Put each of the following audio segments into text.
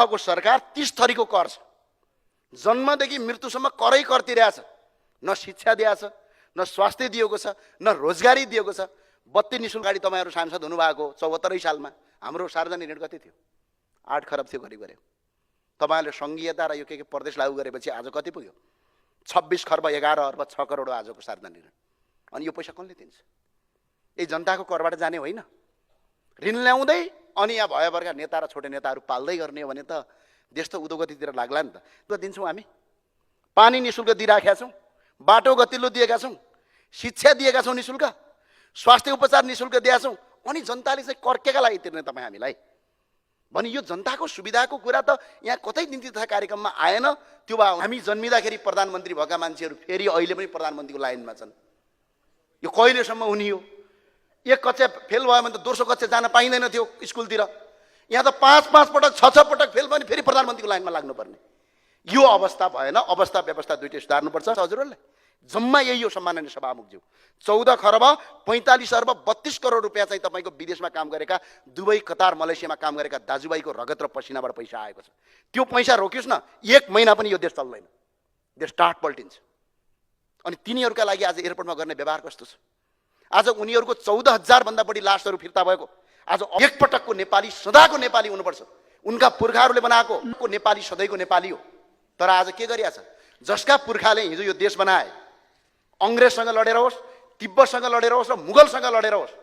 को सरकार 30 थरीको कर छ। जन्मदेखि मृत्युसम्म करै कर तिरेछ। न शिक्षा दिएछ, न स्वास्थ्य दिएको छ, न रोजगारी दिएको छ। बत्ती निशुल्क गाडी तपाईहरु सांसद हुनुभएको 74 सालमा हाम्रो सार्वजनिक ऋण कति थियो? 8 खरब थियो गरी गरे। तपाईहरुले संघीयता र यो के प्रदेश लागू गरेपछि आज कति पुग्यो? 26 खर्ब 11 अर्ब 6 करोड आजको सार्वजनिक ऋण। अनि यो पैसा कसले दिन्छ? यही जनताको करबाट जाने होइन। ऋण ल्याउँदै अनि यहाँ भएभरका नेता र छोटे नेताहरू पाल्दै गर्ने हो भने त देश त उद्योगतितिर लाग्ला नि त। त्यो दिन्छौँ हामी। पानी निशुल्क दिइराखेका छौँ, बाटो गतिलो दिएका छौँ, शिक्षा दिएका छौँ निशुल्क, स्वास्थ्य उपचार निशुल्क दिएका छौँ। अनि जनताले चाहिँ कर केका लागि तिर्ने तपाईँ हामीलाई? भने यो जनताको सुविधाको कुरा त यहाँ कतै नीति तथा कार्यक्रममा आएन। त्यो भए हामी जन्मिँदाखेरि प्रधानमन्त्री भएका मान्छेहरू फेरि अहिले पनि प्रधानमन्त्रीको लाइनमा छन्। यो कहिलेसम्म हुने हो? एक कक्षा फेल भयो भने त दोस्रो कक्षा जान पाइँदैन थियो स्कुलतिर। यहाँ त 5-5 पटक 6-6 पटक फेल भयो भने फेरि प्रधानमन्त्रीको लाइनमा लाग्नुपर्ने। यो अवस्था भएन। अवस्था व्यवस्था दुईटै सुधार्नुपर्छ हजुरहरूले। जम्मा यही हो सम्माननीय सभामुखज्यू। 14 खरब 45 अर्ब 32 करोड रुपियाँ चाहिँ तपाईको विदेशमा काम गरेका दुबई, कतार, मलेसियामा काम गरेका दाजुभाइको रगत र पसिनाबाट पैसा आएको छ। त्यो पैसा रोकियोस् न, 1 महिना पनि यो देश चल्दैन। देश टाट पल्टिन्छ। अनि तिनीहरूका लागि आज एयरपोर्टमा गर्ने व्यवहार कस्तो छ? आज उनीहरूको 14,000 भन्दा बढी लासहरू फिर्ता भएको। आज एक पटकको नेपाली सदाको नेपाली हुनुपर्छ। उनका पुर्खाहरूले बनाएको नेपाली सधैँको नेपाली हो। तर आज के गरिया छ? जसका पुर्खाले हिजो यो देश बनाए, अंग्रेजसँग लडेर होस्, तिब्बतसँग लडेर होस् र मुगलसँग लडेर होस्,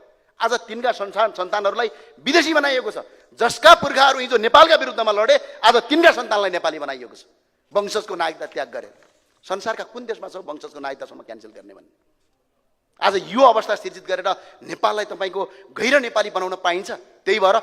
आज तिनका सन्तानहरूलाई विदेशी बनाइएको छ। जसका पुर्खाहरू हिजो नेपालका विरुद्धमा लडे, आज तिनका सन्तानलाई नेपाली बनाइएको छ। वंशजको नागरिकता त्याग गरेर। संसारका कुन देशमा छ वंशजको नागरिकतासम्म क्यान्सल गर्ने भन्ने? आज यो अवस्था सिर्जित गरेर नेपाललाई तपाईको गैर नेपाली बनाउन पाइन्छ। त्यही भएर